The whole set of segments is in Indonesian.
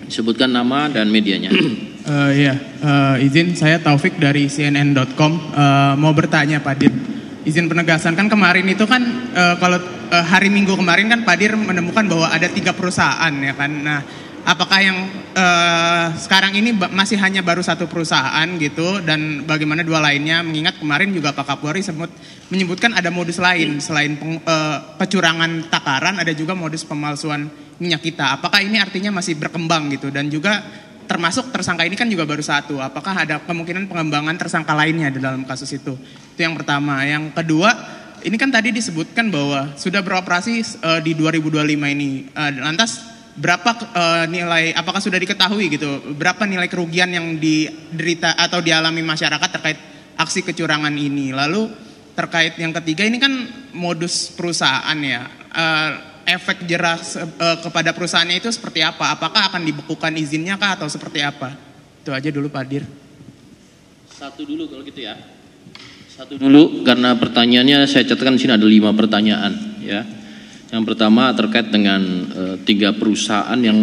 Sebutkan nama dan medianya. Izin, saya Taufik dari CNN.com. Mau bertanya Pak Dir, izin penegasan, kan kemarin itu kan kalau hari Minggu kemarin kan Pak Dir menemukan bahwa ada 3 perusahaan ya kan. Nah, apakah yang sekarang ini masih hanya baru 1 perusahaan gitu, dan bagaimana 2 lainnya? Mengingat kemarin juga Pak Kapolri menyebutkan ada modus lain selain kecurangan takaran, ada juga modus pemalsuan minyak kita. Apakah ini artinya masih berkembang gitu? Dan juga termasuk tersangka ini kan juga baru 1. Apakah ada kemungkinan pengembangan tersangka lainnya di dalam kasus itu? Itu yang pertama. Yang kedua, ini kan tadi disebutkan bahwa sudah beroperasi di 2025 ini. Lantas berapa nilai, apakah sudah diketahui gitu, berapa nilai kerugian yang diderita atau dialami masyarakat terkait aksi kecurangan ini? Lalu terkait yang ketiga, ini kan modus perusahaan ya, efek jerah kepada perusahaannya itu seperti apa? Apakah akan dibekukan izinnya kah atau seperti apa? Itu aja dulu Pak Dir. 1 dulu kalau gitu ya. 1 dulu, karena pertanyaannya saya catatkan di sini ada 5 pertanyaan ya. Yang pertama terkait dengan 3 perusahaan yang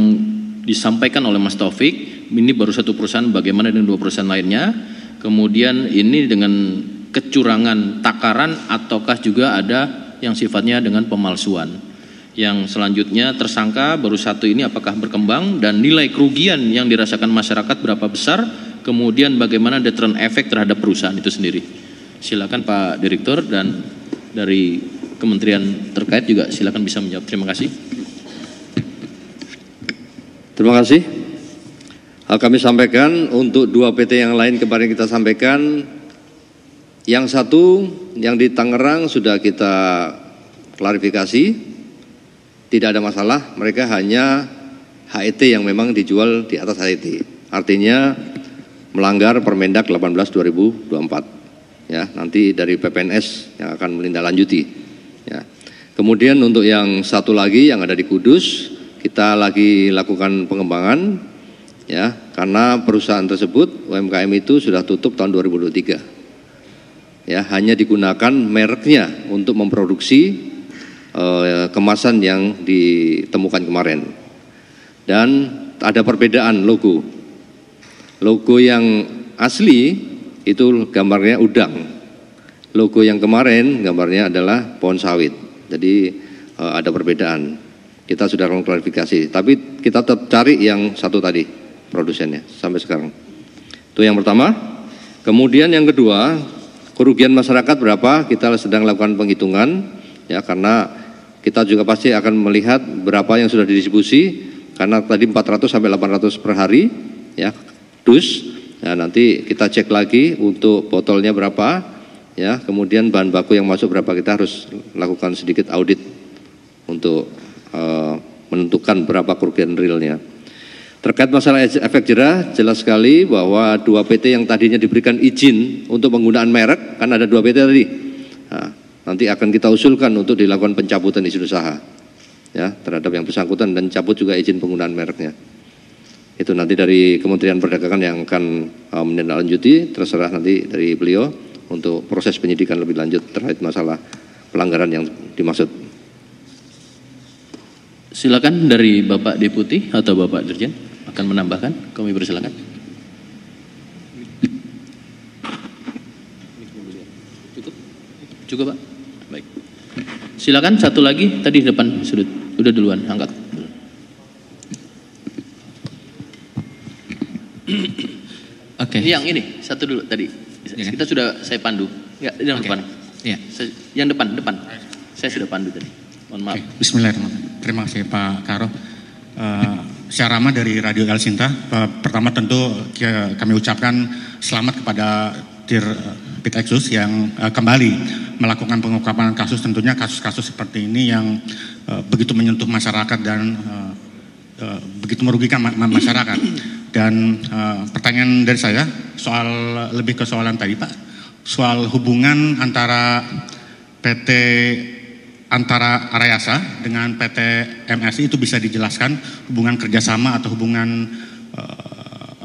disampaikan oleh Mas Taufik. Ini baru 1 perusahaan, bagaimana dengan 2 perusahaan lainnya? Kemudian ini dengan kecurangan takaran ataukah juga ada yang sifatnya dengan pemalsuan? Yang selanjutnya tersangka baru 1 ini apakah berkembang, dan nilai kerugian yang dirasakan masyarakat berapa besar? Kemudian bagaimana deterrent efek terhadap perusahaan itu sendiri? Silakan Pak Direktur, dan dari kementerian terkait juga silakan bisa menjawab. Terima kasih. Terima kasih. Kami sampaikan untuk 2 PT yang lain kemarin kita sampaikan. Yang 1 yang di Tangerang sudah kita klarifikasi, tidak ada masalah. Mereka hanya HET yang memang dijual di atas HET. Artinya melanggar Permendak 18/2024. Ya, nanti dari PPNS yang akan menindaklanjuti. Ya. Kemudian untuk yang 1 lagi yang ada di Kudus, kita lagi lakukan pengembangan, ya, karena perusahaan tersebut UMKM itu sudah tutup tahun 2023. Ya, hanya digunakan mereknya untuk memproduksi kemasan yang ditemukan kemarin. Dan ada perbedaan logo. Logo yang asli itu gambarnya udang. Logo yang kemarin gambarnya adalah pohon sawit. Jadi ada perbedaan. Kita sudah lakukan klarifikasi, tapi kita tetap cari yang 1 tadi produsennya sampai sekarang. Itu yang pertama. Kemudian yang kedua, kerugian masyarakat berapa? Kita sedang lakukan penghitungan, ya, karena kita juga pasti akan melihat berapa yang sudah didistribusi, karena tadi 400 sampai 800 per hari, ya, dus. Nah, nanti kita cek lagi untuk botolnya berapa, ya, kemudian bahan baku yang masuk berapa. Kita harus lakukan sedikit audit untuk menentukan berapa kerugian realnya. Terkait masalah efek jerah, jelas sekali bahwa 2 PT yang tadinya diberikan izin untuk penggunaan merek, kan ada 2 PT tadi. Nah, nanti akan kita usulkan untuk dilakukan pencabutan izin usaha, ya, terhadap yang bersangkutan, dan cabut juga izin penggunaan mereknya. Itu nanti dari Kementerian Perdagangan yang akan menindaklanjuti, terserah nanti dari beliau untuk proses penyidikan lebih lanjut terkait masalah pelanggaran yang dimaksud. Silakan dari Bapak Deputi atau Bapak Dirjen akan menambahkan. Kami persilakan. Cukup Pak? Baik. Silakan 1 lagi tadi di depan sudut. Udah duluan, angkat. Oke. Yang ini 1 dulu tadi. Kita sudah saya pandu. Ya, yang depan. Ya. Yang depan. Saya sudah pandu tadi. Mohon maaf. Bismillahirrahmanirrahim. Terima kasih Pak Karo. Saya Rama dari Radio El Sinta. Pertama tentu kami ucapkan selamat kepada Dir Pitexus yang kembali melakukan pengungkapan kasus. Tentunya kasus-kasus seperti ini yang begitu menyentuh masyarakat dan begitu merugikan masyarakat. Dan pertanyaan dari saya lebih ke soalan tadi Pak, soal hubungan antara antara Arayasa dengan PT MSI itu bisa dijelaskan hubungan kerjasama atau hubungan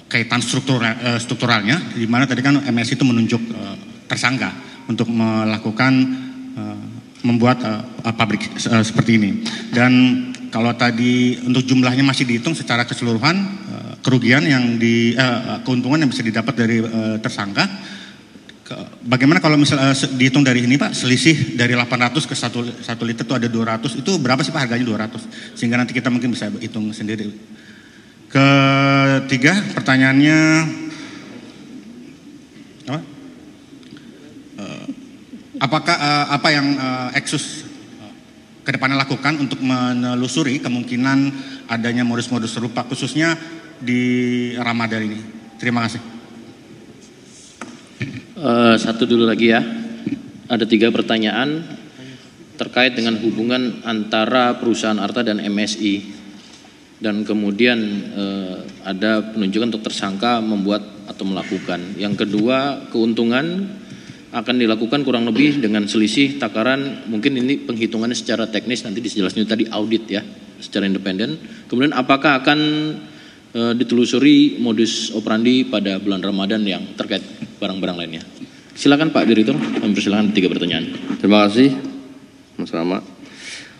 kaitan strukturalnya, di mana tadi kan MSI itu menunjuk tersangka untuk melakukan membuat pabrik seperti ini. Dan kalau tadi untuk jumlahnya masih dihitung secara keseluruhan, kerugian yang keuntungan yang bisa didapat dari tersangka, bagaimana kalau misalnya dihitung dari ini Pak, selisih dari 800 ke 1 liter itu ada 200, itu berapa sih Pak harganya 200? Sehingga nanti kita mungkin bisa hitung sendiri. Ketiga, pertanyaannya apa yang Exus ke depannya lakukan untuk menelusuri kemungkinan adanya modus-modus serupa khususnya di Ramadan ini? Terima kasih. Satu dulu lagi ya. Ada 3 pertanyaan terkait dengan hubungan antara perusahaan Arta dan MSI. Dan kemudian ada penunjukan untuk tersangka membuat atau melakukan. Yang kedua, keuntungan akan dilakukan kurang lebih dengan selisih takaran, mungkin ini penghitungannya secara teknis nanti dijelaskan tadi audit ya, secara independen. Kemudian apakah akan ditelusuri modus operandi pada bulan Ramadan yang terkait barang-barang lainnya. Silakan Pak Direktur, kami persilakan 3 pertanyaan. Terima kasih Mas Rama.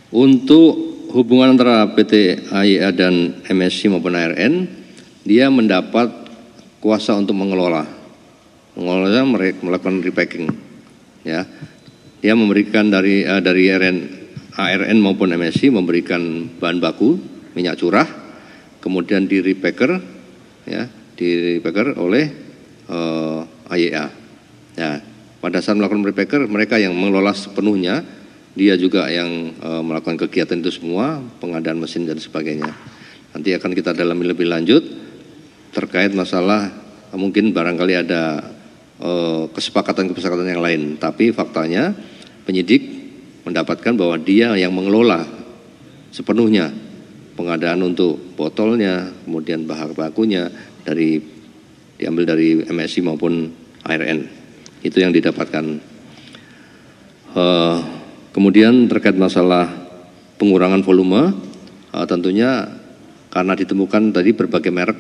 Untuk hubungan antara PT AIA dan MSI maupun ARN, dia mendapat kuasa untuk mengelolanya melakukan repacking, ya. Dia memberikan dari ARN maupun MSI memberikan bahan baku minyak curah, kemudian di repacker oleh AIA. Ya, pada saat melakukan repacker mereka yang mengelola sepenuhnya, dia juga yang melakukan kegiatan itu semua, pengadaan mesin dan sebagainya. Nanti akan kita dalami lebih lanjut terkait masalah mungkin barangkali ada kesepakatan yang lain, tapi faktanya penyidik mendapatkan bahwa dia yang mengelola sepenuhnya pengadaan untuk botolnya, kemudian bahan bakunya diambil dari MSI maupun ARN, itu yang didapatkan. Kemudian terkait masalah pengurangan volume, tentunya karena ditemukan tadi berbagai merek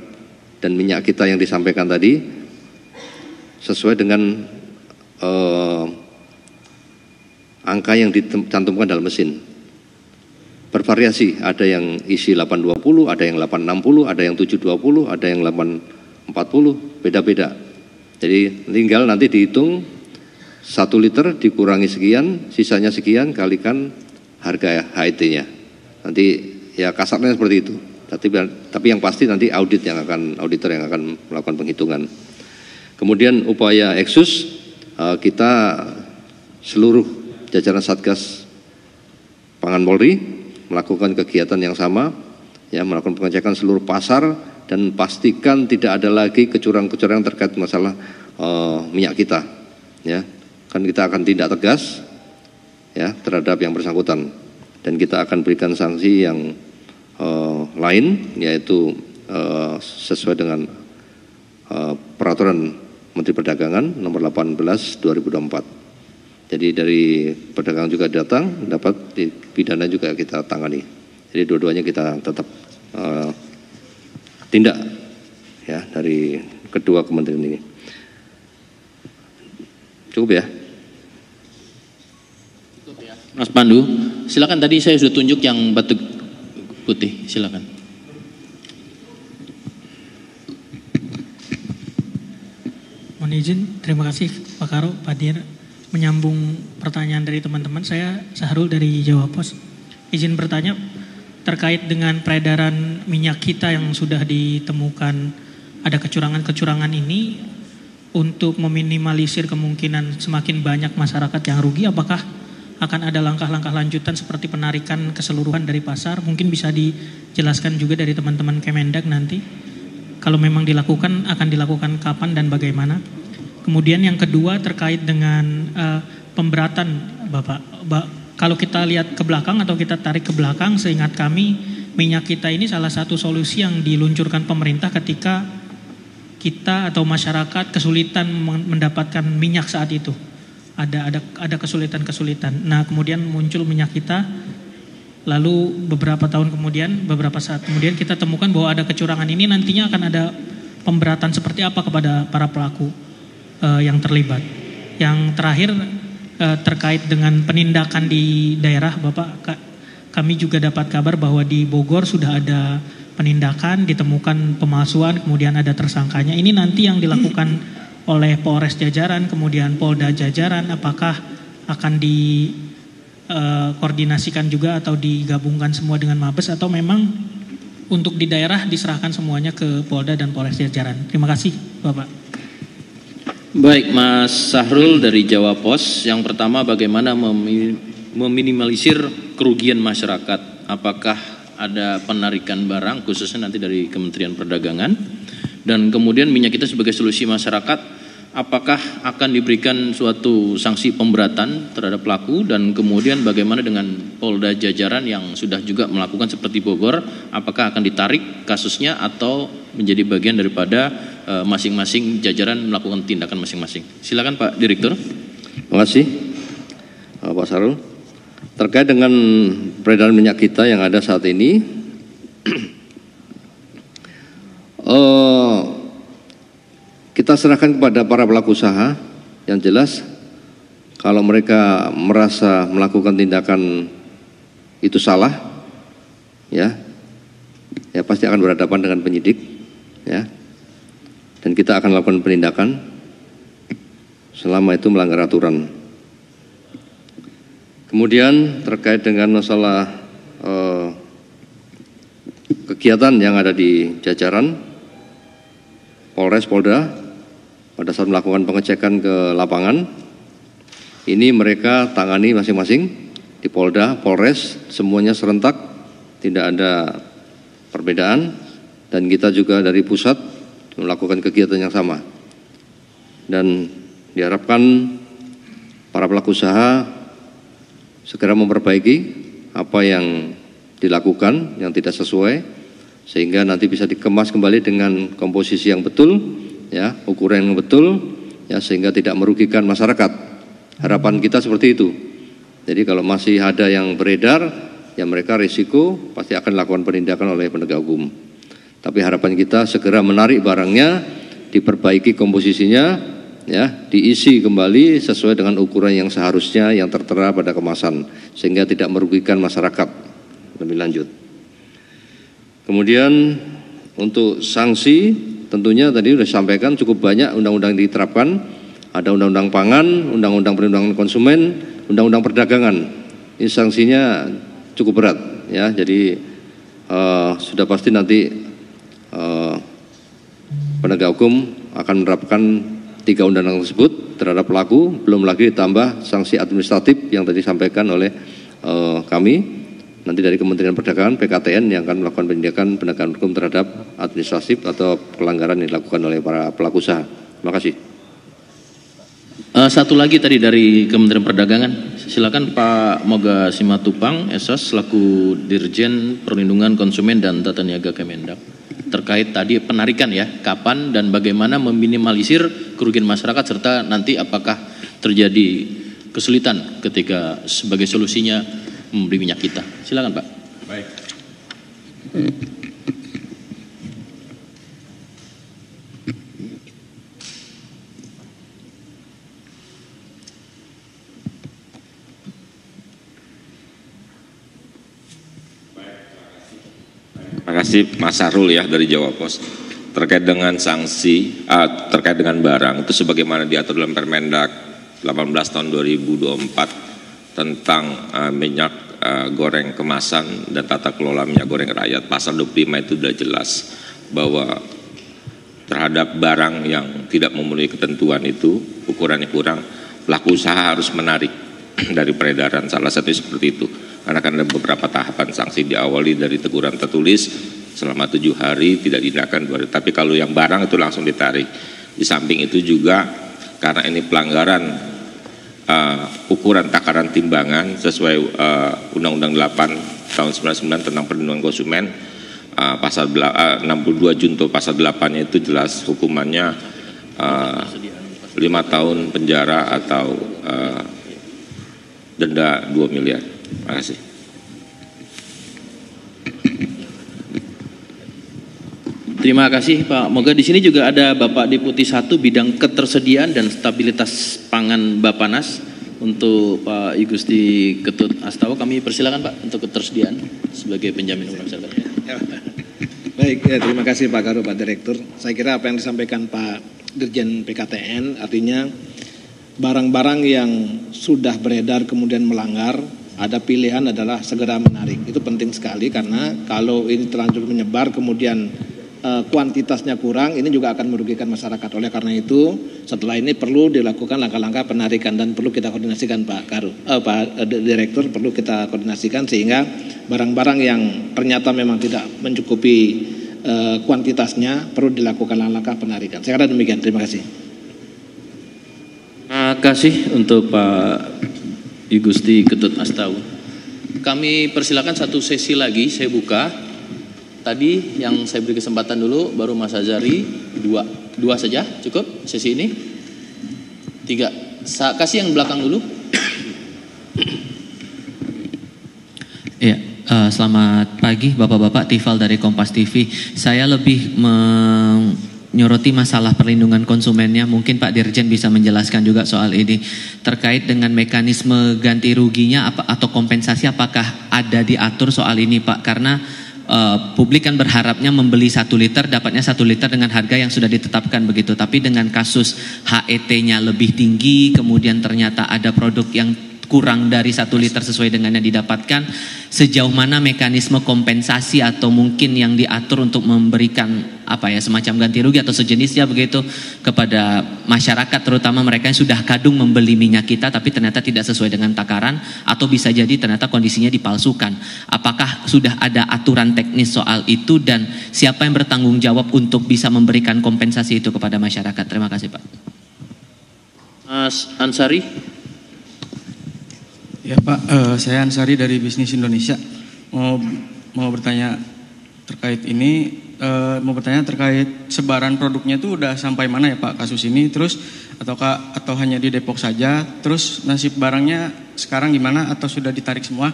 dan minyak kita yang disampaikan tadi sesuai dengan angka yang dicantumkan dalam mesin. Bervariasi, ada yang isi 820, ada yang 860, ada yang 720, ada yang 840, beda-beda. Jadi tinggal nanti dihitung 1 liter dikurangi sekian, sisanya sekian, kalikan harga HIT-nya. Nanti ya kasarnya seperti itu. Tapi yang pasti nanti auditor yang akan melakukan penghitungan. Kemudian upaya Exus, kita seluruh jajaran Satgas Pangan Polri melakukan kegiatan yang sama, ya, melakukan pengecekan seluruh pasar dan pastikan tidak ada lagi kecurangan-kecurangan terkait masalah minyak kita, ya. Kan kita akan tindak tegas, ya, terhadap yang bersangkutan dan kita akan berikan sanksi yang lain, yaitu sesuai dengan peraturan Menteri Perdagangan nomor 18 2024. Jadi dari perdagangan juga datang, dapat pidana juga kita tangani. Jadi dua-duanya kita tetap tindak, ya, dari kedua kementerian ini. Cukup ya? Mas Pandu, silakan, tadi saya sudah tunjuk yang batuk putih, silakan. Mohon izin, terima kasih Pak Karo, Pak Dir. Menyambung pertanyaan dari teman-teman, saya Sahrul dari Jawa Pos. Izin bertanya terkait dengan peredaran minyak kita yang sudah ditemukan ada kecurangan-kecurangan ini, untuk meminimalisir kemungkinan semakin banyak masyarakat yang rugi, apakah akan ada langkah-langkah lanjutan seperti penarikan keseluruhan dari pasar? Mungkin bisa dijelaskan juga dari teman-teman Kemendag nanti. Kalau memang dilakukan, akan dilakukan kapan dan bagaimana? Kemudian yang kedua terkait dengan pemberatan Bapak. Kalau kita lihat ke belakang atau kita tarik ke belakang, seingat kami minyak kita ini salah satu solusi yang diluncurkan pemerintah ketika kita atau masyarakat kesulitan mendapatkan minyak saat itu. Ada kesulitan-kesulitan. Nah, kemudian muncul minyak kita. Lalu beberapa saat kemudian kita temukan bahwa ada kecurangan ini, nantinya akan ada pemberatan seperti apa kepada para pelaku yang terlibat. Yang terakhir terkait dengan penindakan di daerah, Bapak, kami juga dapat kabar bahwa di Bogor sudah ada penindakan, ditemukan pemalsuan, kemudian ada tersangkanya. Ini nanti yang dilakukan oleh Polres Jajaran, kemudian Polda Jajaran, apakah akan dikoordinasikan juga atau digabungkan semua dengan Mabes, atau memang untuk di daerah diserahkan semuanya ke Polda dan Polres Jajaran? Terima kasih, Bapak. Baik, Mas Sahrul dari Jawa Pos. Yang pertama, bagaimana meminimalisir kerugian masyarakat? Apakah ada penarikan barang khususnya nanti dari Kementerian Perdagangan? Dan kemudian minyak kita sebagai solusi masyarakat, apakah akan diberikan suatu sanksi pemberatan terhadap pelaku? Dan kemudian bagaimana dengan Polda Jajaran yang sudah juga melakukan seperti Bogor? Apakah akan ditarik kasusnya atau menjadi bagian daripada masing-masing jajaran melakukan tindakan masing-masing? Silakan Pak Direktur. Terima kasih Pak Sarul. Terkait dengan peredaran minyak kita yang ada saat ini, kita serahkan kepada para pelaku usaha. Yang jelas, kalau mereka merasa melakukan tindakan itu salah, ya pasti akan berhadapan dengan penyidik, ya. Dan kita akan lakukan penindakan selama itu melanggar aturan. Kemudian terkait dengan masalah kegiatan yang ada di jajaran Polres, Polda, pada saat melakukan pengecekan ke lapangan, ini mereka tangani masing-masing. Di Polda, Polres, semuanya serentak, tidak ada perbedaan. Dan kita juga dari pusat melakukan kegiatan yang sama. Dan diharapkan para pelaku usaha segera memperbaiki apa yang dilakukan yang tidak sesuai, sehingga nanti bisa dikemas kembali dengan komposisi yang betul, ya, ukuran yang betul, ya, sehingga tidak merugikan masyarakat. Harapan kita seperti itu. Jadi kalau masih ada yang beredar, ya mereka risiko pasti akan lakukan penindakan oleh penegak hukum. Tapi harapan kita segera menarik barangnya, diperbaiki komposisinya, ya, diisi kembali sesuai dengan ukuran yang seharusnya yang tertera pada kemasan, sehingga tidak merugikan masyarakat. Lebih lanjut. Kemudian untuk sanksi, tentunya tadi sudah disampaikan cukup banyak undang-undang diterapkan. Ada undang-undang pangan, undang-undang perlindungan konsumen, undang-undang perdagangan. Ini sanksinya cukup berat, ya. Jadi sudah pasti nanti penegak hukum akan menerapkan 3 undang-undang tersebut terhadap pelaku, belum lagi ditambah sanksi administratif yang tadi disampaikan oleh kami. Nanti dari Kementerian Perdagangan, PKTN yang akan melakukan penegakan hukum terhadap administratif atau pelanggaran yang dilakukan oleh para pelaku usaha. Terima kasih. Satu lagi tadi dari Kementerian Perdagangan, silakan Pak Moga Simatupang, SS selaku Dirjen Perlindungan Konsumen dan Tata Niaga Kemendak. Terkait tadi penarikan, ya, kapan dan bagaimana meminimalisir kerugian masyarakat, serta nanti apakah terjadi kesulitan ketika sebagai solusinya membeli minyak kita. Silakan Pak. Baik. Terima kasih Mas Sarul, ya, dari Jawa Pos. Terkait dengan sanksi, terkait dengan barang itu sebagaimana diatur dalam Permendak 18 tahun 2024 tentang minyak goreng kemasan dan tata kelola minyak goreng rakyat. Pasal 25 itu sudah jelas bahwa terhadap barang yang tidak memenuhi ketentuan itu, ukurannya kurang, pelaku usaha harus menarik dari peredaran. Salah satunya seperti itu. Karena kan ada beberapa tahapan sanksi, diawali dari teguran tertulis selama 7 hari, tidak tindakan 2 hari. Tapi kalau yang barang itu langsung ditarik. Di samping itu juga karena ini pelanggaran ukuran takaran timbangan sesuai Undang-Undang 8 tahun 99 tentang perlindungan konsumen, pasal 62 junto pasal 8-nya itu jelas hukumannya 5 tahun penjara atau denda 2 miliar. Terima kasih. Terima kasih Pak Moga. Di sini juga ada Bapak Deputi 1 bidang ketersediaan dan stabilitas pangan Bappenas. Untuk Pak I Gusti Ketut Astawa, kami persilakan Pak untuk ketersediaan sebagai penjamin umum masyarakat. Baik, ya, terima kasih Pak Karo, Pak Direktur. Saya kira apa yang disampaikan Pak Dirjen PKTN artinya barang-barang yang sudah beredar kemudian melanggar, ada pilihan adalah segera menarik. Itu penting sekali karena kalau ini terlanjur menyebar kemudian kuantitasnya kurang, ini juga akan merugikan masyarakat. Oleh karena itu, setelah ini perlu dilakukan langkah-langkah penarikan dan perlu kita koordinasikan Pak Karo, Pak Direktur, perlu kita koordinasikan sehingga barang-barang yang ternyata memang tidak mencukupi kuantitasnya perlu dilakukan langkah penarikan. Saya kira demikian. Terima kasih. Terima kasih untuk Pak I Gusti Ketut Astawa. Kami persilakan satu sesi lagi, saya buka. Tadi yang saya beri kesempatan dulu baru Mas Azari, dua saja cukup sesi ini. 3, kasih yang belakang dulu. Ya, selamat pagi Bapak-Bapak, Tifal dari Kompas TV. Saya lebih menyoroti masalah perlindungan konsumennya. Mungkin Pak Dirjen bisa menjelaskan juga soal ini terkait dengan mekanisme ganti ruginya atau kompensasi, apakah ada diatur soal ini Pak? Karena publik kan berharapnya membeli 1 liter dapatnya 1 liter dengan harga yang sudah ditetapkan begitu, tapi dengan kasus HET-nya lebih tinggi kemudian ternyata ada produk yang kurang dari 1 liter sesuai dengan yang didapatkan, sejauh mana mekanisme kompensasi atau mungkin yang diatur untuk memberikan semacam ganti rugi atau sejenisnya begitu kepada masyarakat, terutama mereka yang sudah kadung membeli minyak kita tapi ternyata tidak sesuai dengan takaran atau bisa jadi ternyata kondisinya dipalsukan. Apakah sudah ada aturan teknis soal itu dan siapa yang bertanggung jawab untuk bisa memberikan kompensasi itu kepada masyarakat? Terima kasih Pak. Mas Ansari. Ya Pak, saya Ansari dari Bisnis Indonesia. Mau bertanya terkait ini, mau bertanya terkait sebaran produknya itu udah sampai mana ya Pak kasus ini? Terus atau hanya di Depok saja? Terus nasib barangnya sekarang gimana atau sudah ditarik semua?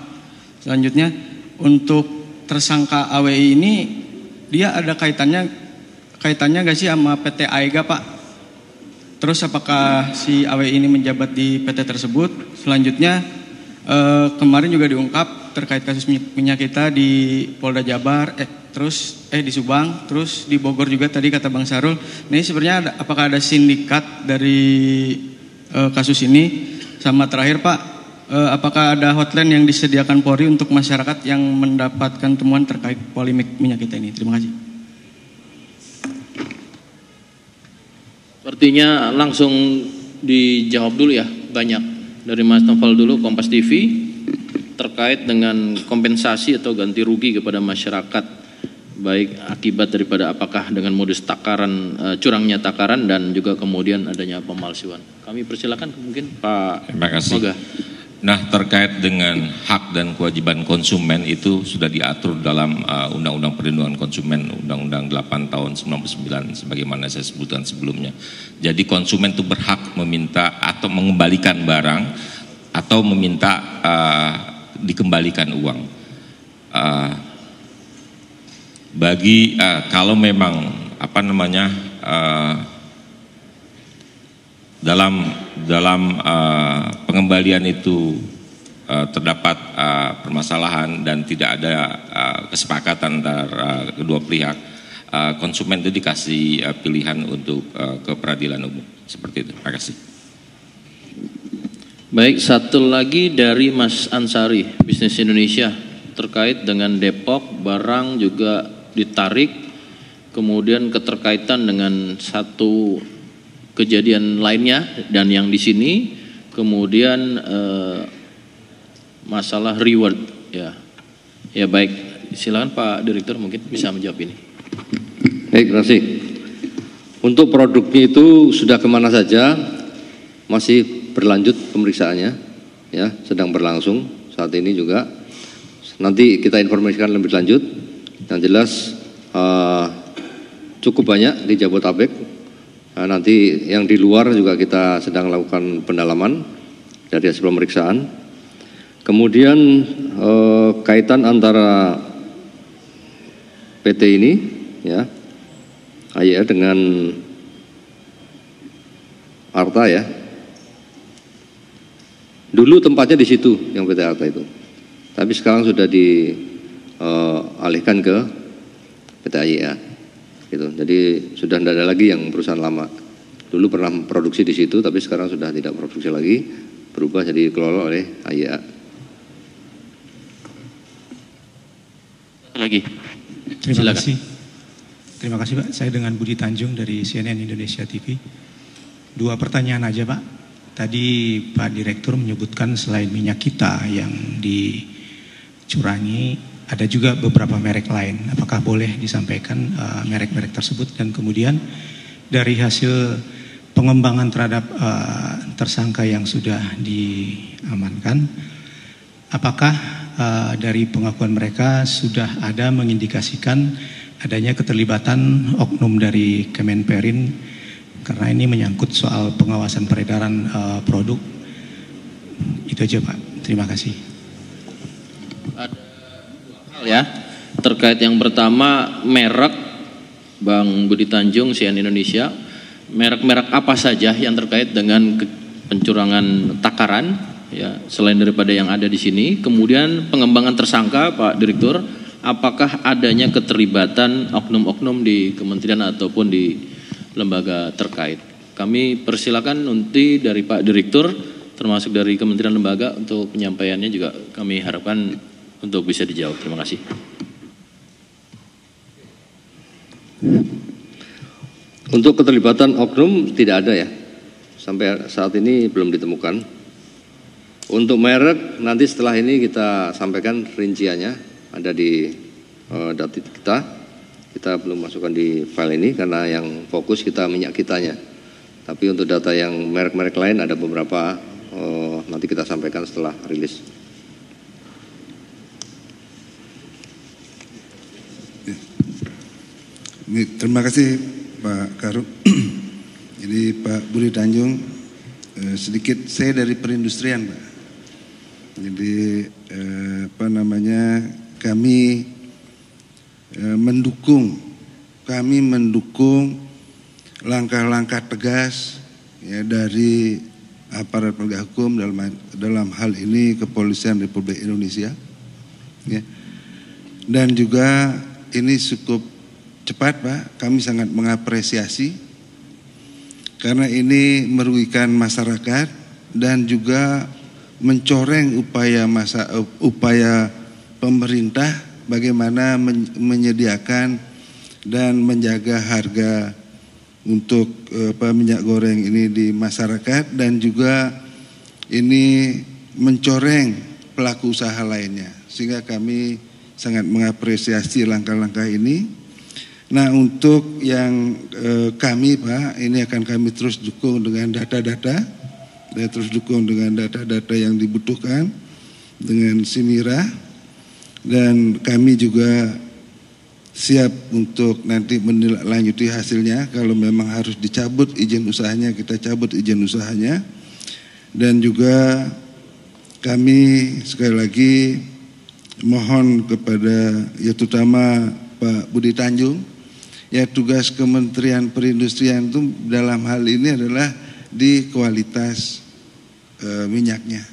Selanjutnya untuk tersangka AWI ini dia ada kaitannya nggak sih sama PT AEGA Pak? Terus apakah si AWI ini menjabat di PT tersebut? Selanjutnya kemarin juga diungkap terkait kasus minyak kita di Polda Jabar, di Subang, terus di Bogor juga tadi kata Bang Sarul. Nah, ini sebenarnya apakah ada sindikat dari kasus ini? Sama terakhir Pak, apakah ada hotline yang disediakan Polri untuk masyarakat yang mendapatkan temuan terkait polemik minyak kita ini? Terima kasih. Sepertinya langsung dijawab dulu ya, banyak. Dari Mas Novel dulu, Kompas TV, terkait dengan kompensasi atau ganti rugi kepada masyarakat, baik akibat daripada apakah dengan modus takaran, curangnya takaran dan juga kemudian adanya pemalsuan. Kami persilakan mungkin Pak. Terima kasih. Moga. Nah, terkait dengan hak dan kewajiban konsumen itu sudah diatur dalam Undang-Undang Perlindungan Konsumen, Undang-Undang 8 tahun 99 sebagaimana saya sebutkan sebelumnya. Jadi konsumen itu berhak meminta atau mengembalikan barang atau meminta dikembalikan uang. Kalau memang dalam pengembalian itu terdapat permasalahan dan tidak ada kesepakatan antara kedua pihak, konsumen itu dikasih pilihan untuk ke peradilan umum seperti itu. Terima kasih. Baik, satu lagi dari Mas Ansari, Bisnis Indonesia, terkait dengan Depok barang juga ditarik, kemudian keterkaitan dengan satu kejadian lainnya dan yang di sini kemudian masalah reward ya. Ya baik, silakan Pak Direktur mungkin bisa menjawab ini. Baik, terima kasih. Untuk produknya itu sudah kemana saja, masih berlanjut pemeriksaannya ya, sedang berlangsung saat ini juga. Nanti kita informasikan lebih lanjut. Yang jelas cukup banyak di Jabodetabek. Nah, nanti yang di luar juga kita sedang lakukan pendalaman dari hasil pemeriksaan. Kemudian kaitan antara PT ini ya, AYR dengan Arta ya. Dulu tempatnya di situ yang PT Arta itu, tapi sekarang sudah dialihkan ke PT AYA. Gitu. Jadi sudah tidak ada lagi yang perusahaan lama. Dulu pernah produksi di situ, tapi sekarang sudah tidak produksi lagi, berubah jadi dikelola oleh AYA. Lagi. Terima kasih. Terima kasih Pak. Saya dengan Budi Tanjung dari CNN Indonesia TV. 2 pertanyaan aja Pak. Tadi Pak Direktur menyebutkan selain minyak kita yang dicurangi, ada juga beberapa merek lain. Apakah boleh disampaikan merek-merek tersebut? Dan kemudian dari hasil pengembangan terhadap tersangka yang sudah diamankan, apakah dari pengakuan mereka sudah ada mengindikasikan adanya keterlibatan oknum dari Kemenperin, karena ini menyangkut soal pengawasan peredaran produk. Itu aja Pak, terima kasih. Ada 2 hal ya, terkait yang pertama merek, Bang Budi Tanjung, CNN Indonesia, merek-merek apa saja yang terkait dengan pencurangan takaran, ya, selain daripada yang ada di sini. Kemudian pengembangan tersangka, Pak Direktur, apakah adanya keterlibatan oknum-oknum di kementerian ataupun di lembaga terkait. Kami persilakan nanti dari Pak Direktur, termasuk dari kementerian lembaga, untuk penyampaiannya juga kami harapkan untuk bisa dijawab. Terima kasih. Untuk keterlibatan oknum tidak ada ya, sampai saat ini belum ditemukan. Untuk merek nanti setelah ini kita sampaikan rinciannya, ada di data kita belum masukkan di file ini karena yang fokus kita minyak kitanya. Tapi untuk data yang merek-merek lain ada beberapa, nanti kita sampaikan setelah rilis. Terima kasih Pak Karo. Jadi Pak Budi Tanjung, sedikit saya dari perindustrian Pak. Jadi kami mendukung langkah-langkah tegas ya dari aparat penegak hukum dalam hal ini Kepolisian Republik Indonesia, ya. Dan juga ini cukup cepat Pak, kami sangat mengapresiasi karena ini merugikan masyarakat dan juga mencoreng upaya pemerintah bagaimana menyediakan dan menjaga harga untuk minyak goreng ini di masyarakat, dan juga ini mencoreng pelaku usaha lainnya, sehingga kami sangat mengapresiasi langkah-langkah ini. Nah, untuk yang kami Pak, ini akan kami terus dukung dengan data-data, dan terus dukung dengan data-data yang dibutuhkan dengan Simira, dan kami juga siap untuk nanti menindaklanjuti hasilnya. Kalau memang harus dicabut izin usahanya, kita cabut izin usahanya. Dan juga kami sekali lagi mohon kepada ya terutama Pak Budi Tanjung, ya tugas Kementerian Perindustrian itu dalam hal ini adalah di kualitas minyaknya.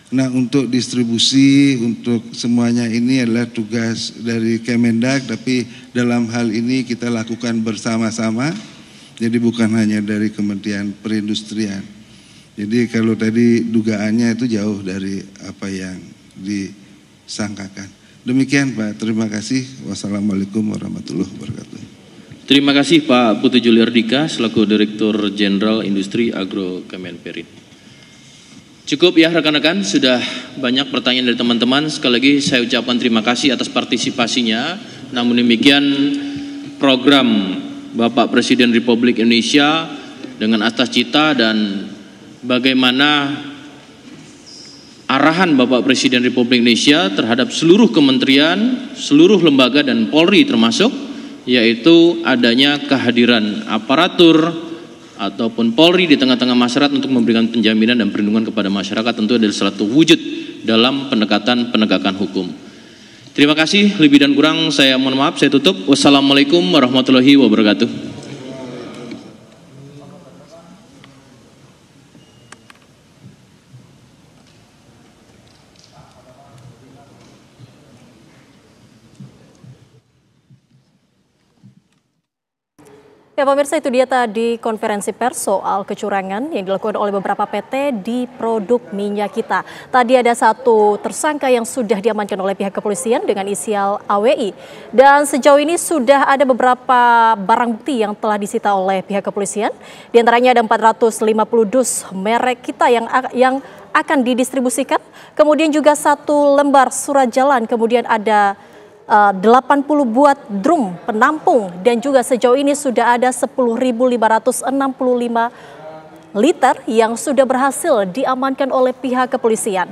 Nah, untuk distribusi, untuk semuanya ini adalah tugas dari Kemendak, tapi dalam hal ini kita lakukan bersama-sama, jadi bukan hanya dari Kementerian Perindustrian. Jadi kalau tadi dugaannya itu jauh dari apa yang disangkakan. Demikian Pak, terima kasih. Wassalamualaikum warahmatullahi wabarakatuh. Terima kasih Pak Putu Juliardika selaku Direktur Jenderal Industri Agro Kemenperin. Cukup ya rekan-rekan, sudah banyak pertanyaan dari teman-teman. Sekali lagi saya ucapkan terima kasih atas partisipasinya. Namun demikian program Bapak Presiden Republik Indonesia dengan atas cita dan bagaimana arahan Bapak Presiden Republik Indonesia terhadap seluruh kementerian, seluruh lembaga dan Polri termasuk, yaitu adanya kehadiran aparatur ataupun Polri di tengah-tengah masyarakat untuk memberikan penjaminan dan perlindungan kepada masyarakat, tentu adalah salah satu wujud dalam pendekatan penegakan hukum. Terima kasih, lebih dan kurang saya mohon maaf, saya tutup. Wassalamualaikum warahmatullahi wabarakatuh. Ya pemirsa, itu dia tadi konferensi pers soal kecurangan yang dilakukan oleh beberapa PT di produk minyak kita. Tadi ada satu tersangka yang sudah diamankan oleh pihak kepolisian dengan inisial AWI. Dan sejauh ini sudah ada beberapa barang bukti yang telah disita oleh pihak kepolisian. Di antaranya ada 450 dus merek kita yang akan didistribusikan. Kemudian juga 1 lembar surat jalan, kemudian ada 80 buat drum penampung, dan juga sejauh ini sudah ada 10.565 liter yang sudah berhasil diamankan oleh pihak kepolisian.